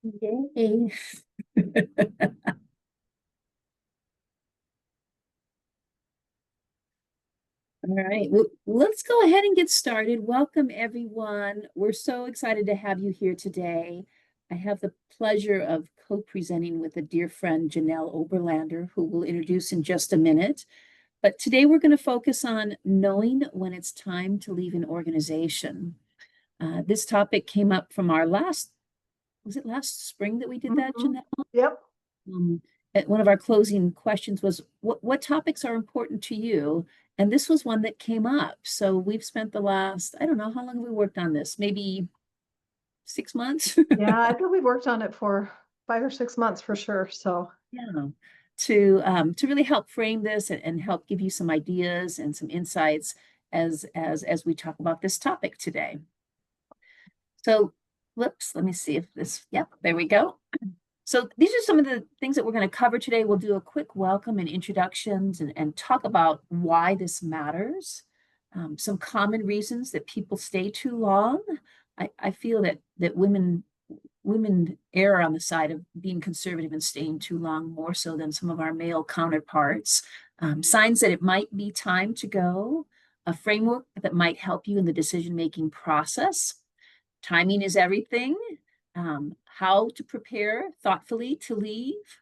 Yay. All right, well, let's go ahead and get started. Welcome, everyone. We're so excited to have you here today. I have the pleasure of co-presenting with a dear friend, Janell Oberlander, who we'll introduce in just a minute. But today we're going to focus on knowing when it's time to leave an organization. This topic came up from our was it last spring that we did that, Mhm. Janell? Yep. Um, One of our closing questions was, what topics are important to you? And this was one that came up. So we've spent the last, I don't know, how long have we worked on this? Maybe 6 months? Yeah, I think we worked on it for 5 or 6 months for sure. So Yeah. To really help frame this and help give you some ideas and some insights as we talk about this topic today. So, whoops, let me see if this, yep, there we go. So these are some of the things that we're going to cover today. We'll do a quick welcome and introductions and talk about why this matters, some common reasons that people stay too long. I feel that women err on the side of being conservative and staying too long more so than some of our male counterparts. Signs that it might be time to go, a framework that might help you in the decision-making process. Timing is everything. How to prepare thoughtfully to leave,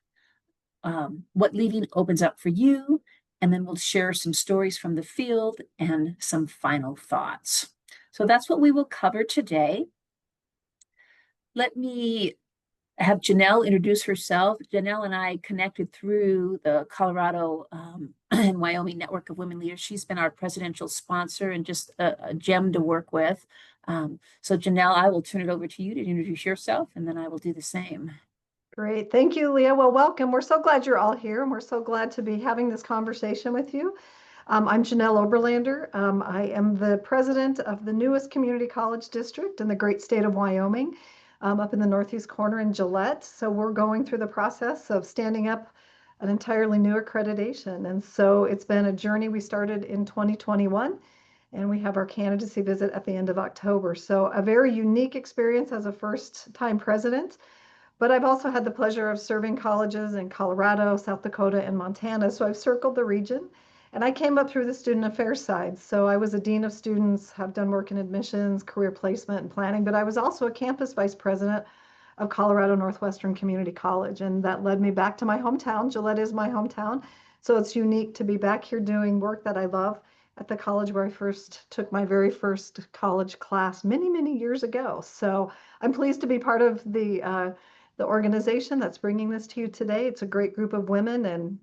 what leaving opens up for you, and then we'll share some stories from the field and some final thoughts. So that's what we will cover today. Let me have Janell introduce herself. Janell and I connected through the Colorado and Wyoming Network of Women Leaders. She's been our presidential sponsor and just a gem to work with. So Janell, I will turn it over to you to introduce yourself, and then I will do the same. great. Thank you, Leah. Well, welcome. We're so glad you're all here and we're so glad to be having this conversation with you. I'm Janell Oberlander. I am the president of the newest community college district in the great state of Wyoming, up in the northeast corner in Gillette. So we're going through the process of standing up an entirely new accreditation. And so it's been a journey. We started in 2021 and we have our candidacy visit at the end of October. So a very unique experience as a first-time president. But I've also had the pleasure of serving colleges in Colorado, South Dakota, and Montana. So I've circled the region. And I came up through the student affairs side. So I was a dean of students, have done work in admissions, career placement, and planning. But I was also a campus vice president of Colorado Northwestern Community College. And that led me back to my hometown. Gillette is my hometown. So it's unique to be back here doing work that I love at the college where I first took my very first college class many, many years ago. So I'm pleased to be part of the organization that's bringing this to you today. It's a great group of women, and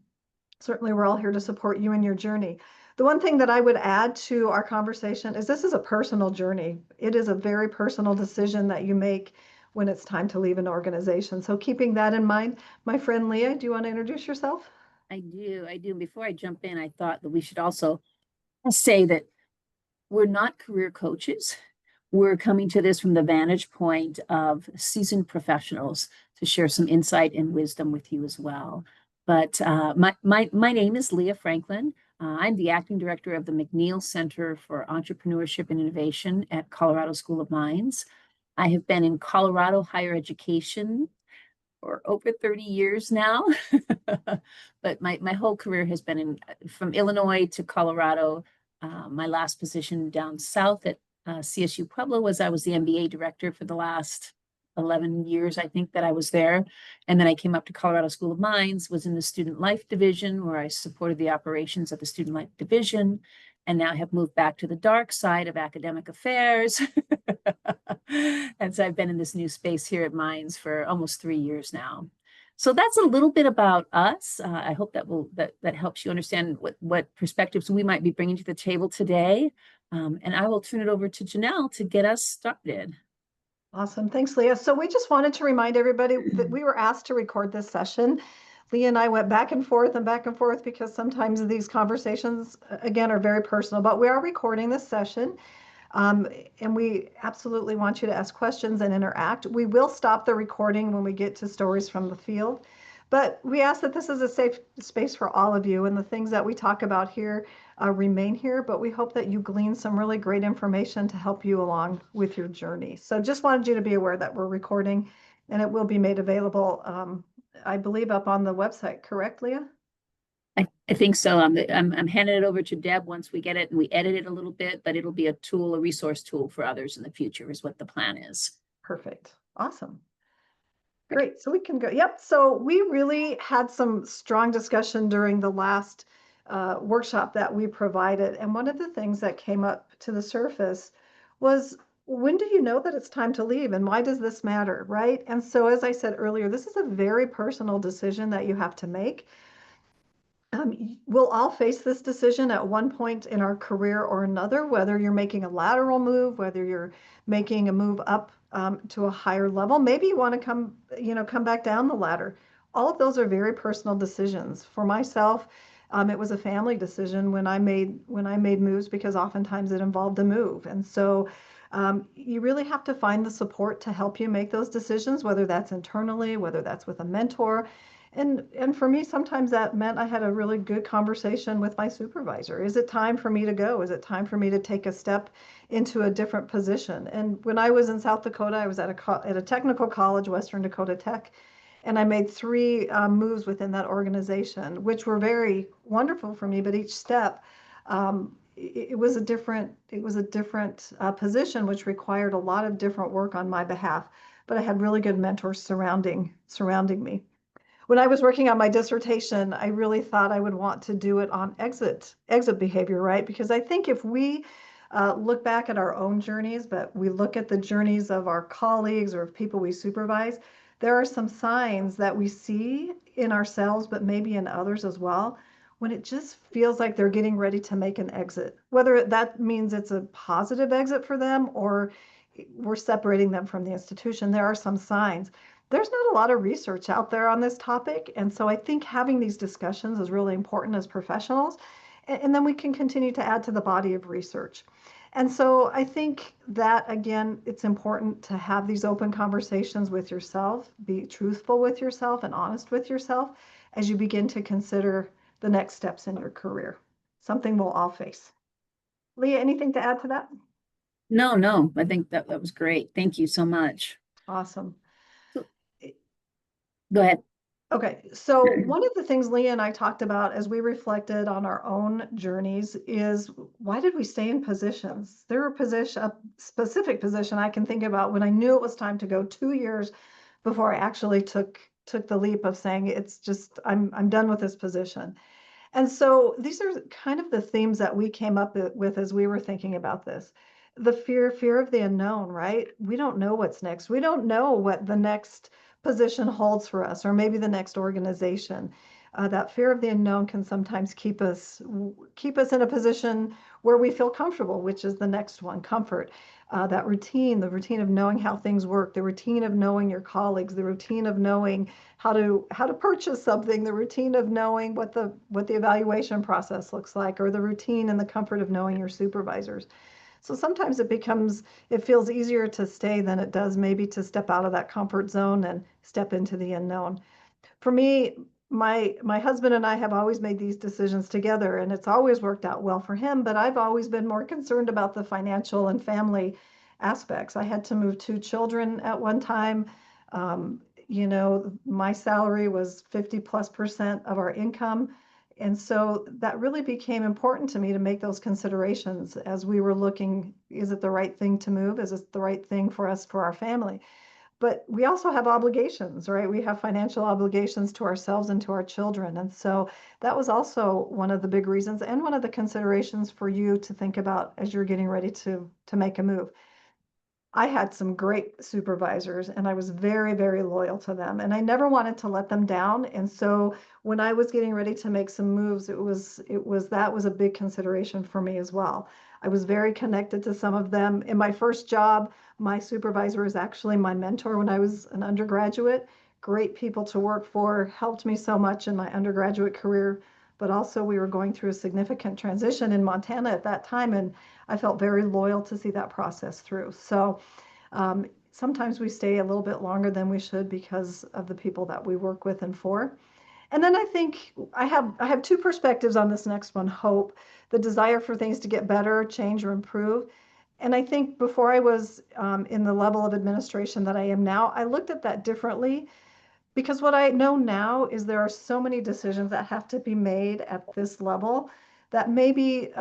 certainly we're all here to support you in your journey. The one thing that I would add to our conversation is this is a personal journey. It is a very personal decision that you make when it's time to leave an organization. So keeping that in mind, my friend Leah, do you want to introduce yourself? I do. Before I jump in, I thought that we should also say that we're not career coaches. We're coming to this from the vantage point of seasoned professionals to share some insight and wisdom with you as well. But my name is Leah Franklin. I'm the acting director of the McNeil Center for Entrepreneurship and Innovation at Colorado School of Mines. I have been in Colorado higher education for over 30 years now. But my whole career has been from Illinois to Colorado. My last position down south at CSU Pueblo was I was the MBA director for the last 11 years, I think, that I was there. And then I came up to Colorado School of Mines, was in the Student Life Division, where I supported the operations of the Student Life Division, and now have moved back to the dark side of academic affairs. And so I've been in this new space here at Mines for almost 3 years now. So that's a little bit about us. I hope that helps you understand what perspectives we might be bringing to the table today. And I will turn it over to Janell to get us started. Awesome. Thanks, Leah. So we just wanted to remind everybody that we were asked to record this session. Leah and I went back and forth and back and forth because sometimes these conversations, again, are very personal, but we are recording this session. Um, and we absolutely want you to ask questions and interact. We will stop the recording when we get to stories from the field, but we ask that this is a safe space for all of you, and the things that we talk about here remain here, but we hope that you glean some really great information to help you along with your journey. So just wanted you to be aware that we're recording and it will be made available, I believe, up on the website, correct, Leah? I think so. I'm handing it over to Deb once we get it and we edit it a little bit, but it'll be a tool, a resource tool for others in the future is what the plan is. Perfect. Awesome. Great. So we can go. Yep. So we really had some strong discussion during the last workshop that we provided. And one of the things that came up to the surface was, when do you know that it's time to leave, and why does this matter, right? And so, as I said earlier, this is a very personal decision that you have to make. We'll all face this decision at one point in our career or another, whether you're making a lateral move, whether you're making a move up to a higher level. Maybe you want to come back down the ladder. All of those are very personal decisions. For myself, it was a family decision when I made moves, because oftentimes it involved a move. And so you really have to find the support to help you make those decisions, whether that's internally, whether that's with a mentor. And for me, sometimes that meant I had a really good conversation with my supervisor. Is it time for me to go? Is it time for me to take a step into a different position? And when I was in South Dakota, I was at a technical college, Western Dakota Tech, and I made three moves within that organization, which were very wonderful for me. But each step, it was a different position, which required a lot of different work on my behalf. But I had really good mentors surrounding me. When I was working on my dissertation, I really thought I would want to do it on exit behavior, right? Because I think if we look back at our own journeys, but we look at the journeys of our colleagues or of people we supervise, there are some signs that we see in ourselves, but maybe in others as well, when it just feels like they're getting ready to make an exit. Whether that means it's a positive exit for them or we're separating them from the institution, there are some signs. There's not a lot of research out there on this topic, and so I think having these discussions is really important as professionals, and then we can continue to add to the body of research. And so I think that, again, it's important to have these open conversations with yourself, be truthful with yourself and honest with yourself as you begin to consider the next steps in your career, something we'll all face. Leah, anything to add to that? No, I think that was great. Thank you so much. Awesome. So, go ahead. Okay, so one of the things Leah and I talked about as we reflected on our own journeys is, why did we stay in positions? There were a specific position I can think about when I knew it was time to go 2 years before I actually took the leap of saying, it's just, I'm done with this position. And so these are kind of the themes that we came up with as we were thinking about this. The fear of the unknown, right? We don't know what's next. We don't know what the next position holds for us, or maybe the next organization. That fear of the unknown can sometimes keep us in a position where we feel comfortable, which is the next one, comfort. That routine, the routine of knowing how things work, the routine of knowing your colleagues, the routine of knowing how to purchase something, the routine of knowing what the evaluation process looks like, or the routine and the comfort of knowing your supervisors. So sometimes it feels easier to stay than it does maybe to step out of that comfort zone and step into the unknown. For me, my husband and I have always made these decisions together, and it's always worked out well for him, but I've always been more concerned about the financial and family aspects. I had to move 2 children at one time. My salary was 50+% of our income. And so that really became important to me to make those considerations as we were looking, is it the right thing to move? Is it the right thing for us, for our family? But we also have obligations, right? We have financial obligations to ourselves and to our children. And so that was also one of the big reasons and one of the considerations for you to think about as you're getting ready to make a move. I had some great supervisors and I was very, very loyal to them, and I never wanted to let them down. And so when I was getting ready to make some moves, that was a big consideration for me as well. I was very connected to some of them. In my first job, my supervisor was actually my mentor when I was an undergraduate. Great people to work for, helped me so much in my undergraduate career, but also we were going through a significant transition in Montana at that time, and I felt very loyal to see that process through. So sometimes we stay a little bit longer than we should because of the people that we work with and for. And then I think I have two perspectives on this next one: hope, the desire for things to get better, change, or improve, And I think before I was in the level of administration that I am now, I looked at that differently because what I know now is there are so many decisions that have to be made at this level that maybe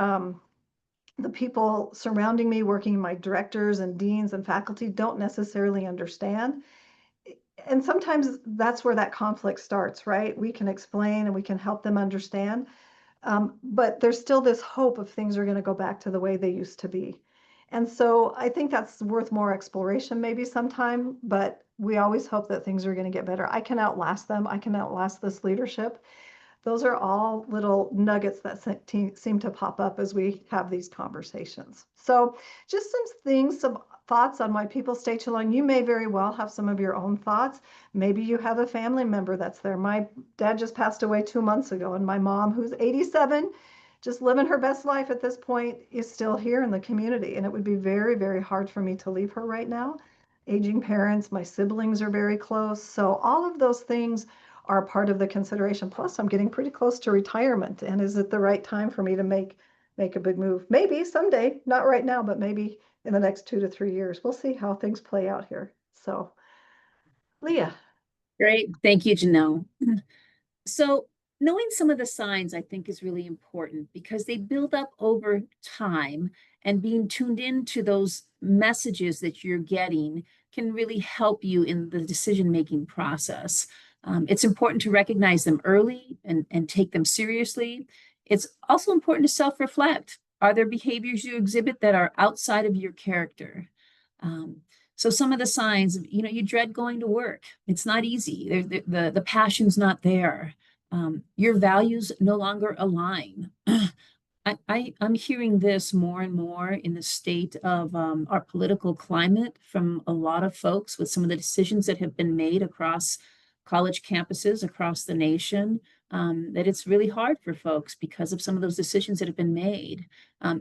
the people surrounding me, working my directors and deans and faculty, don't necessarily understand. And sometimes that's where that conflict starts, right? We can explain and we can help them understand. But there's still this hope of things are going to go back to the way they used to be. And so I think that's worth more exploration maybe sometime, but we always hope that things are going to get better. I can outlast them. I can outlast this leadership. Those are all little nuggets that seem to pop up as we have these conversations. So just some things, some thoughts on why people stay too long. You may very well have some of your own thoughts. Maybe you have a family member that's there. My dad just passed away 2 months ago, and my mom, who's 87, just living her best life at this point, is still here in the community. And it would be very, very hard for me to leave her right now. Aging parents, my siblings are very close. So all of those things are part of the consideration. Plus, I'm getting pretty close to retirement. And is it the right time for me to make a big move? Maybe someday, not right now, but maybe in the next 2 to 3 years. We'll see how things play out here. So, Leah. Great. Thank you, Janelle. So knowing some of the signs, I think, is really important because they build up over time, and being tuned into those messages that you're getting can really help you in the decision-making process. It's important to recognize them early and take them seriously. It's also important to self-reflect. Are there behaviors you exhibit that are outside of your character? Um, so some of the signs, you dread going to work. It's not easy. The passion's not there. Your values no longer align. I'm hearing this more and more in the state of our political climate from a lot of folks with some of the decisions that have been made across college campuses across the nation, that it's really hard for folks because of some of those decisions that have been made.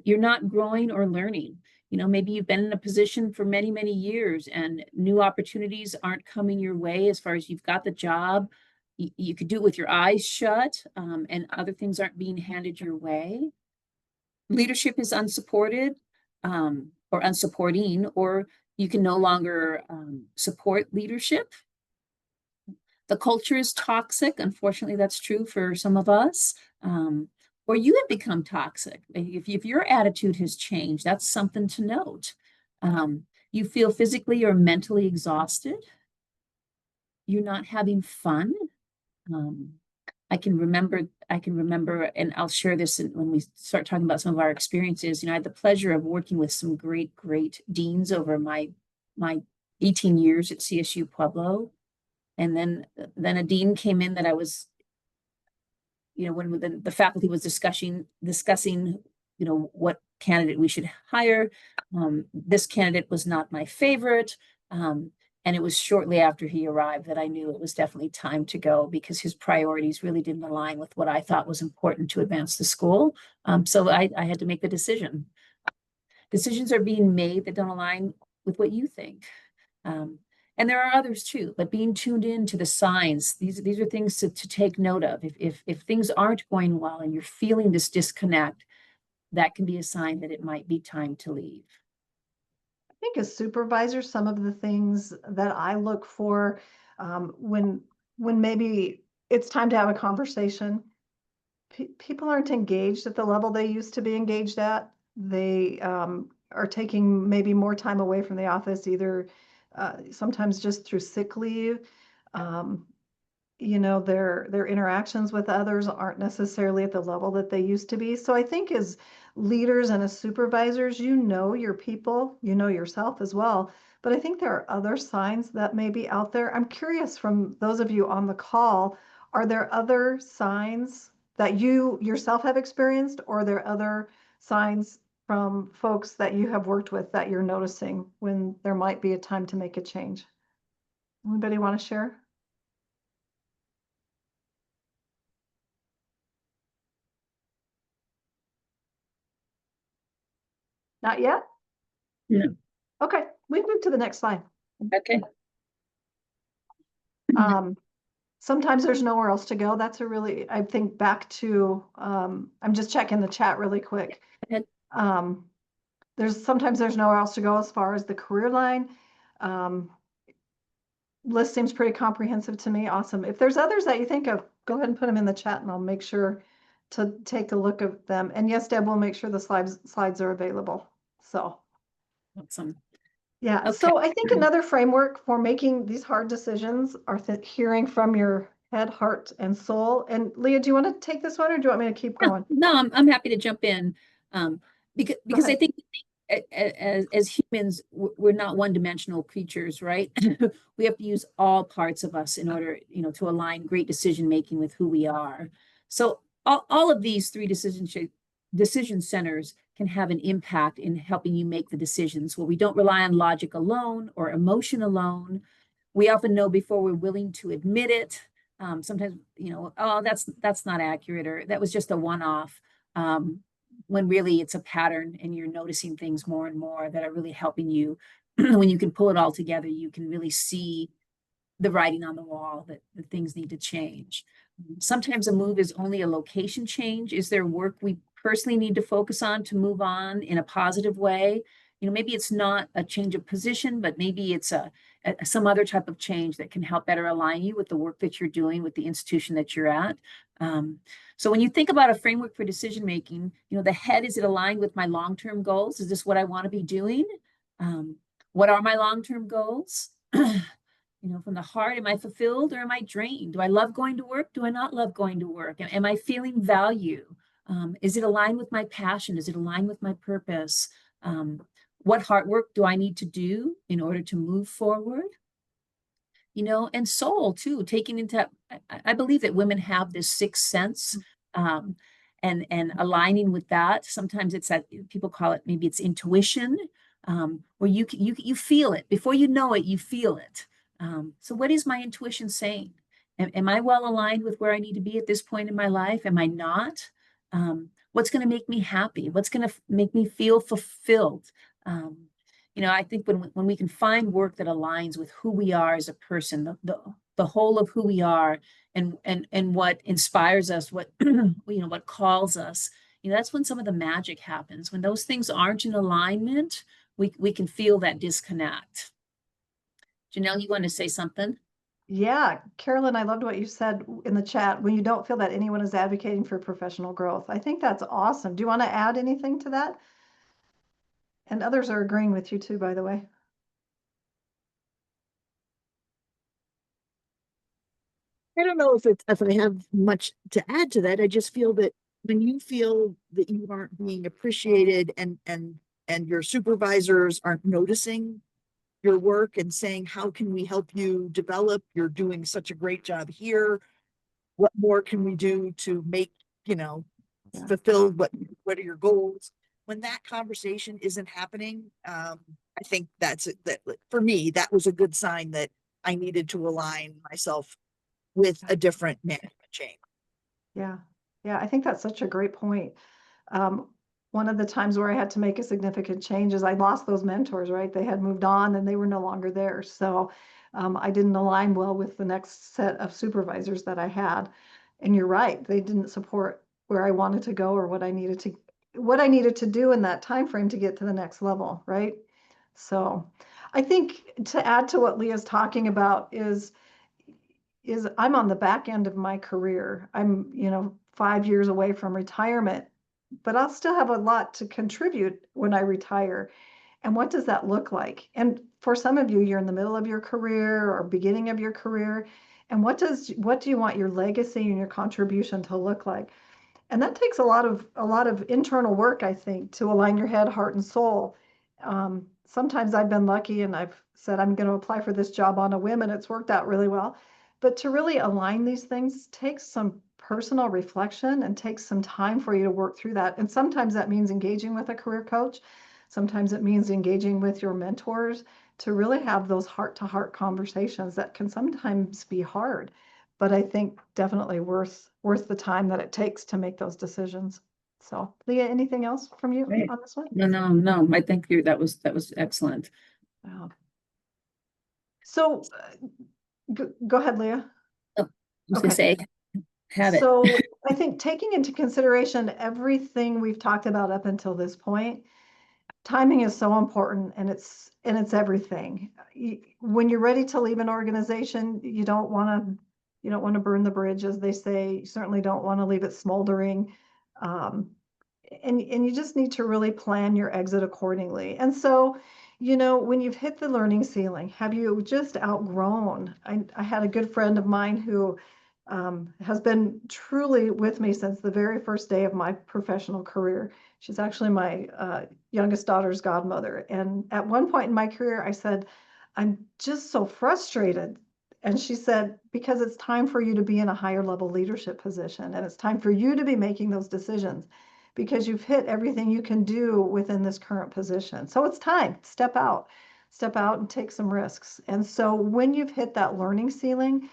You're not growing or learning. Maybe you've been in a position for many, many years and new opportunities aren't coming your way as far as you've got the job. You could do it with your eyes shut, and other things aren't being handed your way. Leadership is unsupported, or unsupporting, or you can no longer support leadership. The culture is toxic. Unfortunately, that's true for some of us. Or you have become toxic. If your attitude has changed, that's something to note. You feel physically or mentally exhausted. You're not having fun. I can remember, and I'll share this when we start talking about some of our experiences. I had the pleasure of working with some great, great deans over my 18 years at CSU Pueblo. And then a dean came in that I was, when the faculty was discussing, what candidate we should hire. This candidate was not my favorite. And it was shortly after he arrived that I knew it was definitely time to go because his priorities really didn't align with what I thought was important to advance the school. So I had to make the decision. Decisions are being made that don't align with what you think. And there are others too, but being tuned in to the signs, these are things to take note of. If things aren't going well and you're feeling this disconnect, that can be a sign that it might be time to leave. I think as supervisors, some of the things that I look for when maybe it's time to have a conversation, people aren't engaged at the level they used to be engaged at. They are taking maybe more time away from the office, either sometimes just through sick leave. Their interactions with others aren't necessarily at the level that they used to be. So I think as leaders and as supervisors, your people, yourself as well. But I think there are other signs that may be out there. I'm curious from those of you on the call, are there other signs that you yourself have experienced, or are there other signs from folks that you have worked with that you're noticing when there might be a time to make a change? Anybody want to share? Not yet? No. Okay, we move to the next slide. Okay. Sometimes there's nowhere else to go. That's I think back to, I'm just checking the chat really quick. Go ahead. sometimes there's nowhere else to go as far as the career line. List seems pretty comprehensive to me. Awesome. If there's others that you think of, go ahead and put them in the chat and I'll make sure to take a look at them. And yes, Deb will make sure the slides are available. So Awesome. yeah. Okay. So I think another framework for making these hard decisions are hearing from your head, heart, and soul. And Leah, do you want to take this one or do you want me to keep going? No, I'm happy to jump in. Because I think as humans, we're not one-dimensional creatures, right? We have to use all parts of us in order, to align great decision making with who we are. So all of these three decision centers can have an impact in helping you make the decisions where we don't rely on logic alone or emotion alone. We often know before we're willing to admit it. Sometimes, oh, that's not accurate, or that was just a one-off. When really it's a pattern and you're noticing things more and more that are really helping you. When you can pull it all together, you can really see the writing on the wall that things need to change. Sometimes a move is only a location change. Is there work we personally need to focus on to move on in a positive way? Maybe it's not a change of position, but maybe it's some other type of change that can help better align you with the work that you're doing with the institution that you're at. So when you think about a framework for decision making, the head, is it aligned with my long-term goals? Is this what I want to be doing? What are my long-term goals? From the heart, am I fulfilled or am I drained? Do I love going to work? Do I not love going to work? Am I feeling value? Is it aligned with my passion? Is it aligned with my purpose? What hard work do I need to do in order to move forward? And soul too, taking into, I believe that women have this sixth sense, and aligning with that. Sometimes it's that people call it, maybe it's intuition, where you feel it before you know it, you feel it. So what is my intuition saying? Am I well aligned with where I need to be at this point in my life? Am I not? What's going to make me happy? What's going to make me feel fulfilled? I think when we can find work that aligns with who we are as a person, the whole of who we are, and what inspires us, what what calls us, that's when some of the magic happens. When those things aren't in alignment, we can feel that disconnect. Janelle, you want to say something? Yeah, Carolyn, I loved what you said in the chat, when you don't feel that anyone is advocating for professional growth. I think that's awesome. Do you want to add anything to that? And others are agreeing with you too, by the way. I don't know if I have much to add to that. I just feel that when you feel that you aren't being appreciated and your supervisors aren't noticing your work and saying, how can we help you develop? You're doing such a great job here. What more can we do to make, fulfill what are your goals? When that conversation isn't happening, I think that for me, that was a good sign that I needed to align myself with a different management chain. Yeah. Yeah. I think that's such a great point. One of the times where I had to make a significant change is I lost those mentors, right? They had moved on and they were no longer there. So I didn't align well with the next set of supervisors that I had. And you're right, they didn't support where I wanted to go or what I needed to do in that time frame to get to the next level, right? So I think to add to what Leah's talking about is I'm on the back end of my career. I'm, 5 years away from retirement, but I'll still have a lot to contribute when I retire. And what does that look like? And for some of you, you're in the middle of your career or beginning of your career. And what do you want your legacy and your contribution to look like? And that takes a lot of internal work, I think, to align your head, heart, and soul. Sometimes I've been lucky and I've said I'm going to apply for this job on a whim, and it's worked out really well. But to really align these things takes some personal reflection and takes some time for you to work through that. And sometimes that means engaging with a career coach. Sometimes it means engaging with your mentors to really have those heart-to-heart conversations that can sometimes be hard, but I think definitely worth the time that it takes to make those decisions. So, Leah, anything else from you Right. on this one? No. I think that was excellent. Wow. So, go ahead, Leah. Oh, I was gonna say, have it. So I think taking into consideration everything we've talked about up until this point, timing is so important, and it's everything. When you're ready to leave an organization, you don't want to burn the bridge, as they say. You certainly don't want to leave it smoldering. Um, and you just need to really plan your exit accordingly. And so, when you've hit the learning ceiling, have you just outgrown? I had a good friend of mine who has been truly with me since the very first day of my professional career. She's actually my youngest daughter's godmother. And at one point in my career, I said, I'm just so frustrated. And she said, because it's time for you to be in a higher level leadership position, and it's time for you to be making those decisions, because you've hit everything you can do within this current position. So it's time, step out and take some risks. And so when you've hit that learning ceiling,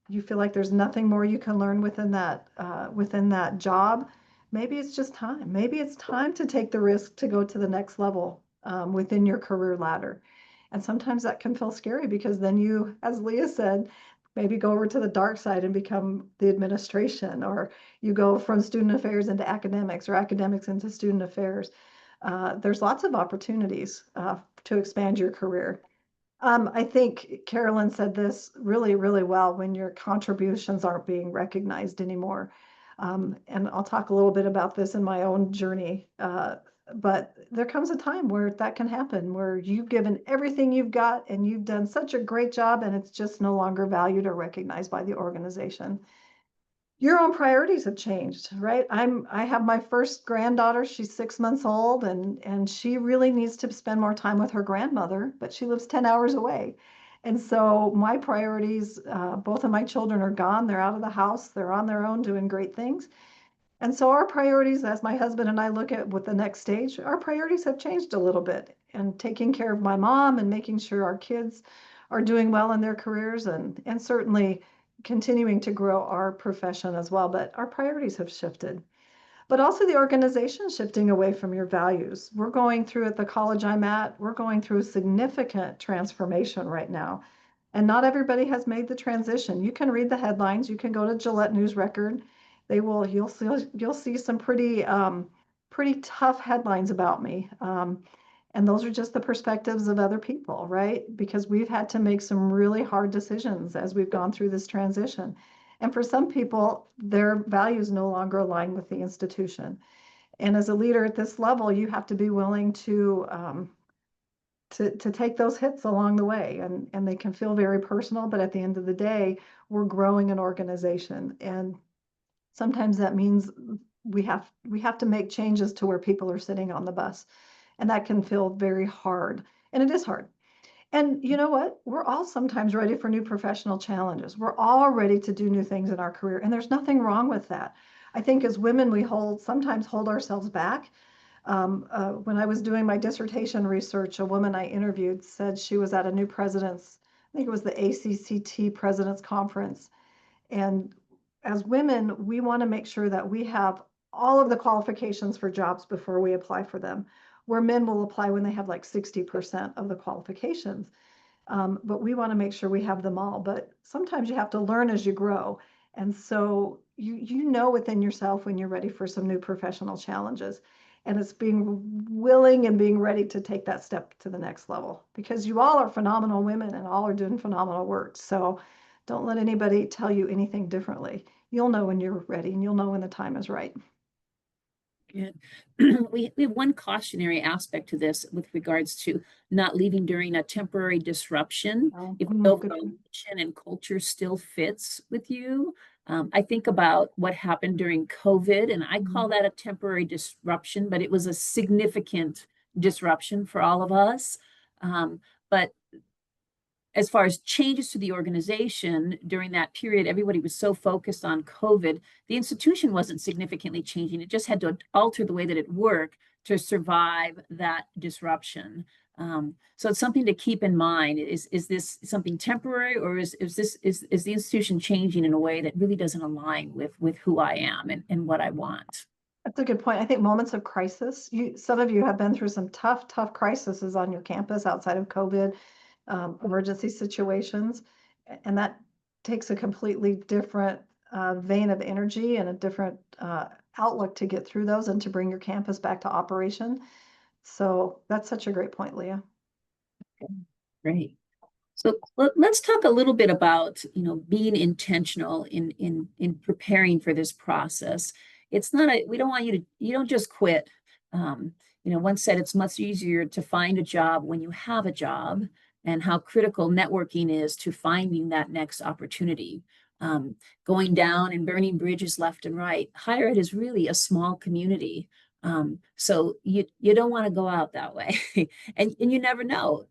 you feel like there's nothing more you can learn within that job, maybe it's just time. Maybe it's time to take the risk to go to the next level within your career ladder. And sometimes that can feel scary, because then you, as Leah said, maybe go over to the dark side and become the administration, or you go from student affairs into academics, or academics into student affairs. There's lots of opportunities to expand your career. I think Carolyn said this really, really well: when your contributions aren't being recognized anymore. And I'll talk a little bit about this in my own journey. But there comes a time where that can happen, where you've given everything you've got and you've done such a great job, and it's just no longer valued or recognized by the organization. Your own priorities have changed, right? I have my first granddaughter. She's 6 months old, and she really needs to spend more time with her grandmother, but she lives 10 hours away. And so my priorities, both of my children are gone. They're out of the house. They're on their own doing great things. And so our priorities, as my husband and I look at what the next stage, our priorities have changed a little bit. And taking care of my mom and making sure our kids are doing well in their careers, and certainly continuing to grow our profession as well. But our priorities have shifted. But also the organization shifting away from your values. We're going through, at the college I'm at, we're going through a significant transformation right now. And not everybody has made the transition. You can read the headlines. You can go to Gillette News Record. You'll see some pretty tough headlines about me. And those are just the perspectives of other people, right? Because we've had to make some really hard decisions as we've gone through this transition. And for some people, their values no longer align with the institution. And as a leader at this level, you have to be willing to take those hits along the way. And they can feel very personal, but at the end of the day, we're growing an organization. And sometimes that means we have to make changes to where people are sitting on the bus. And that can feel very hard. And it is hard. And you know what? We're all sometimes ready for new professional challenges. We're all ready to do new things in our career. And there's nothing wrong with that. I think as women, we sometimes hold ourselves back. When I was doing my dissertation research, a woman I interviewed said she was at a new president's, I think it was the ACCT President's Conference. And as women, we want to make sure that we have all of the qualifications for jobs before we apply for them, where men will apply when they have like 60% of the qualifications. But we want to make sure we have them all. But sometimes you have to learn as you grow. And so you know within yourself when you're ready for some new professional challenges. And it's being willing and being ready to take that step to the next level, because you all are phenomenal women and all are doing phenomenal work. So don't let anybody tell you anything differently. You'll know when you're ready, and you'll know when the time is right. Yeah. We have one cautionary aspect to this with regards to not leaving during a temporary disruption. If the mission and culture still fits with you. I think about what happened during COVID, and I call that a temporary disruption, but it was a significant disruption for all of us. But as far as changes to the organization during that period, everybody was so focused on COVID. The institution wasn't significantly changing. It just had to alter the way that it worked to survive that disruption. So it's something to keep in mind. Is this something temporary, or is the institution changing in a way that really doesn't align with who I am and what I want? That's a good point. I think moments of crisis, some of you have been through some tough crises on your campus outside of COVID. Emergency situations, and that takes a completely different vein of energy and a different outlook to get through those and to bring your campus back to operation. So that's such a great point, Leah. Great. So let's talk a little bit about, being intentional in preparing for this process. It's not we don't want you don't just quit. One said it's much easier to find a job when you have a job, and how critical networking is to finding that next opportunity. Going down and burning bridges left and right. Higher ed is really a small community. So you don't want to go out that way. and you never know.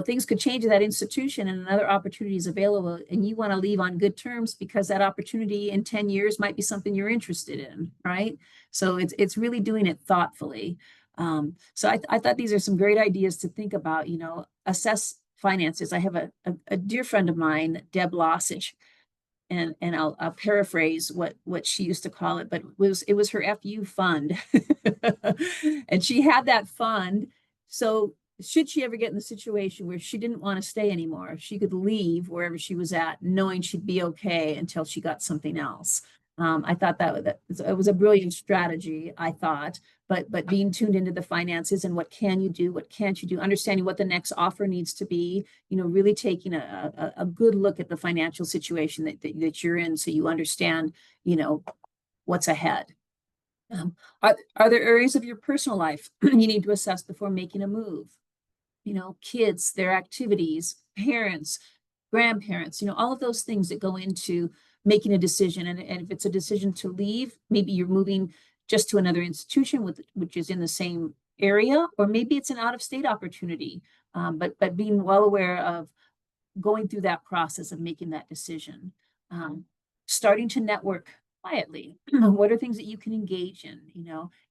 Things could change at that institution and another opportunity is available, and you want to leave on good terms because that opportunity in 10 years might be something you're interested in, right? So it's really doing it thoughtfully. So I thought these are some great ideas to think about, assess finances. I have a dear friend of mine, Deb Lossage, and I'll paraphrase what she used to call it, but it was her FU fund. And she had that fund. So should she ever get in the situation where she didn't want to stay anymore, she could leave wherever she was at, knowing she'd be okay until she got something else. I thought that it was a brilliant strategy, I thought, but being tuned into the finances and what can you do, what can't you do, understanding what the next offer needs to be, really taking a good look at the financial situation that you're in so you understand, what's ahead. Are there areas of your personal life you need to assess before making a move? Kids, their activities, parents, grandparents, all of those things that go into making a decision. And if it's a decision to leave, maybe you're moving just to another institution which is in the same area, or maybe it's an out-of-state opportunity. But being well aware of going through that process of making that decision. Starting to network quietly. What are things that you can engage in?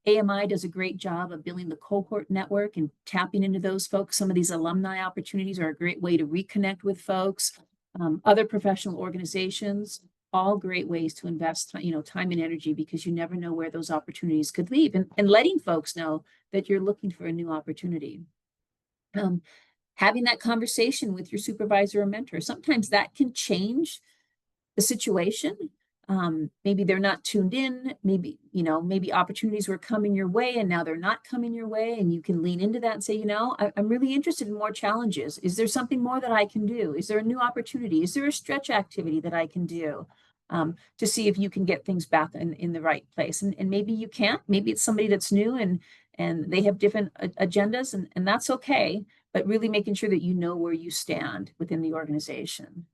AMI does a great job of building the cohort network and tapping into those folks. Some of these alumni opportunities are a great way to reconnect with folks. Other professional organizations, all great ways to invest, time and energy, because you never know where those opportunities could lead, and letting folks know that you're looking for a new opportunity. Having that conversation with your supervisor or mentor, sometimes that can change the situation. Maybe they're not tuned in. Maybe opportunities were coming your way and now they're not coming your way, and you can lean into that and say, I'm really interested in more challenges. Is there something more that I can do? Is there a new opportunity? Is there a stretch activity that I can do? To see if you can get things back in the right place. And maybe you can't. Maybe it's somebody that's new and they have different agendas, and that's okay. But really making sure that you know where you stand within the organization.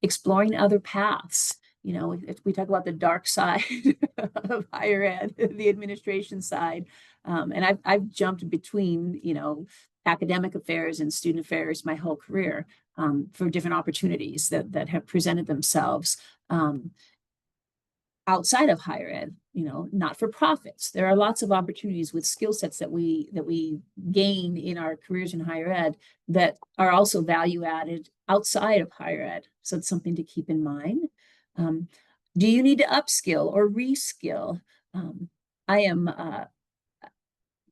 Exploring other paths. If we talk about the dark side of higher ed, the administration side, and I've jumped between, academic affairs and student affairs my whole career, for different opportunities that have presented themselves. Outside of higher ed, not for profits. There are lots of opportunities with skill sets that we gain in our careers in higher ed that are also value added outside of higher ed. So it's something to keep in mind. Do you need to upskill or reskill? I am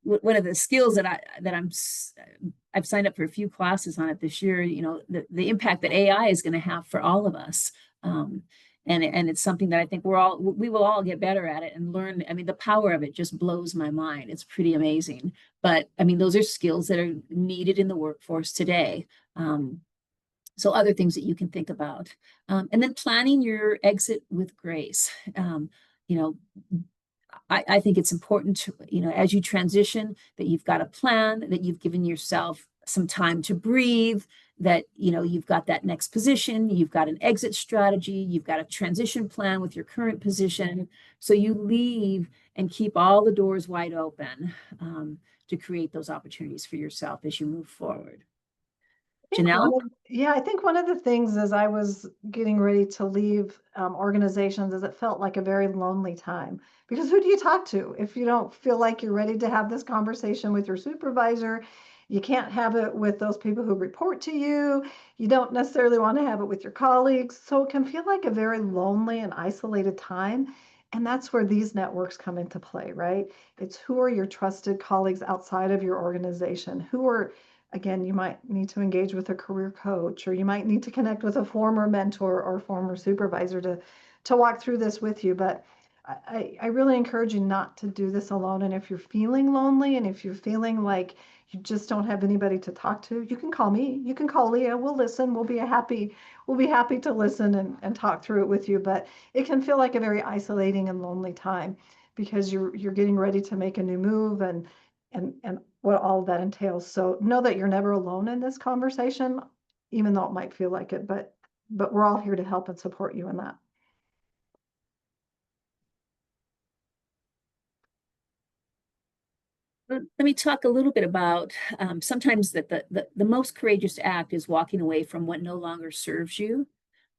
one of the skills that I've signed up for a few classes on it this year. The impact that AI is going to have for all of us. And it's something that I think we will all get better at it and learn. I mean, the power of it just blows my mind. It's pretty amazing. But I mean, those are skills that are needed in the workforce today. So other things that you can think about. And then planning your exit with grace. I think it's important to, as you transition, that you've got a plan, that you've given yourself some time to breathe, that, you've got that next position, you've got an exit strategy, you've got a transition plan with your current position. So you leave and keep all the doors wide open, to create those opportunities for yourself as you move forward. Janell? I think one of the things as I was getting ready to leave organizations is it felt like a very lonely time, because who do you talk to if you don't feel like you're ready to have this conversation with your supervisor? You can't have it with those people who report to you. You don't necessarily want to have it with your colleagues. So it can feel like a very lonely and isolated time. And that's where these networks come into play, right? It's who are your trusted colleagues outside of your organization? Again, you might need to engage with a career coach, or you might need to connect with a former mentor or former supervisor to walk through this with you. But I really encourage you not to do this alone. And if you're feeling lonely and if you're feeling like you just don't have anybody to talk to, you can call me. You can call Leah. We'll listen. We'll be happy to listen and talk through it with you. But it can feel like a very isolating and lonely time because you're getting ready to make a new move and what all of that entails. So know that you're never alone in this conversation, even though it might feel like it, but we're all here to help and support you in that. Let me talk a little bit about sometimes that the most courageous act is walking away from what no longer serves you.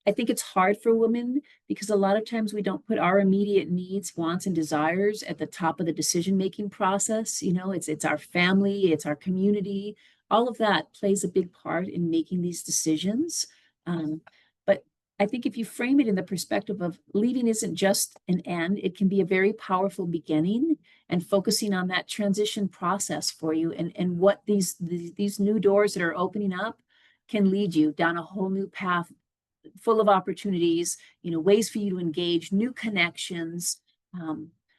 I think it's hard for women because a lot of times we don't put our immediate needs, wants, and desires at the top of the decision-making process. You know, it's our family, it's our community. All of that plays a big part in making these decisions. But I think if you frame it in the perspective of leaving isn't just an end, it can be a very powerful beginning, and focusing on that transition process for you and what these new doors that are opening up can lead you down a whole new path full of opportunities, you know, ways for you to engage, new connections.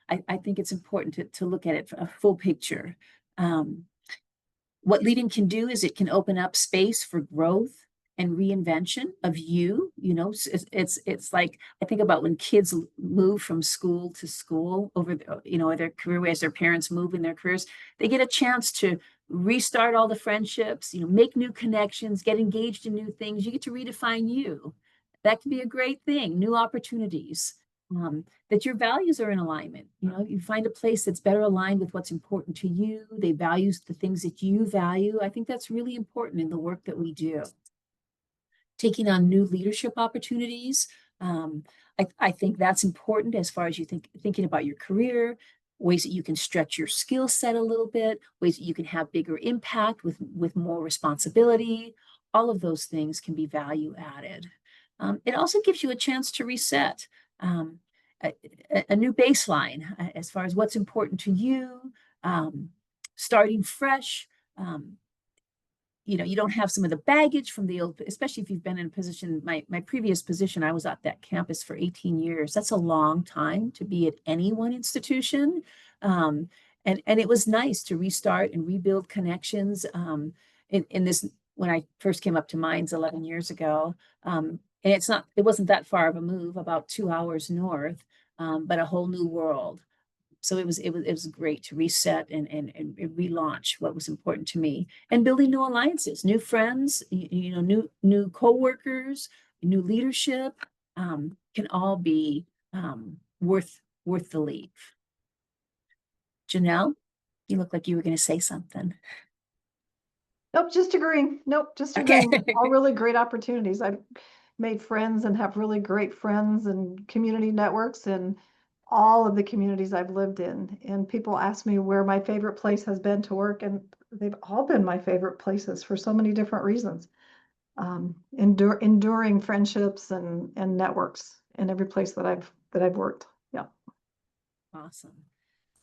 I think it's important to look at it for a full picture. What leading can do is it can open up space for growth and reinvention of you. You know, it's like I think about when kids move from school to school over their career as their parents move in their careers, they get a chance to restart all the friendships, you know, make new connections, get engaged in new things. You get to redefine you. That can be a great thing, new opportunities. That your values are in alignment. You know, you find a place that's better aligned with what's important to you. They value the things that you value. I think that's really important in the work that we do. Taking on new leadership opportunities. I think that's important as far as thinking about your career, ways that you can stretch your skill set a little bit, ways that you can have bigger impact with more responsibility. All of those things can be value added. It also gives you a chance to reset. A new baseline as far as what's important to you, starting fresh. You know, you don't have some of the baggage from the old, especially if you've been in a position, my previous position, I was at that campus for 18 years. That's a long time to be at any one institution. And it was nice to restart and rebuild connections in this, when I first came up to Mines 11 years ago. And it wasn't that far of a move, about 2 hours north, but a whole new world. So it was great to reset and relaunch what was important to me, and building new alliances, new friends, you know, new coworkers, new leadership, can all be worth the leave. Janelle, you look like you were going to say something. Nope, just agreeing. Nope, just Okay. agreeing. All really great opportunities. I've made friends and have really great friends and community networks in all of the communities I've lived in. And people ask me where my favorite place has been to work, and they've all been my favorite places for so many different reasons. Enduring friendships and networks in every place that I've worked. Yeah. Awesome.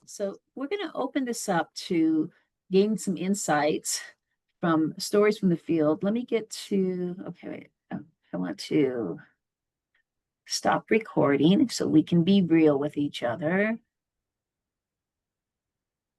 So we're going to open this up to gain some insights from stories from the field. Let me get to, okay, wait, I want to stop recording so we can be real with each other.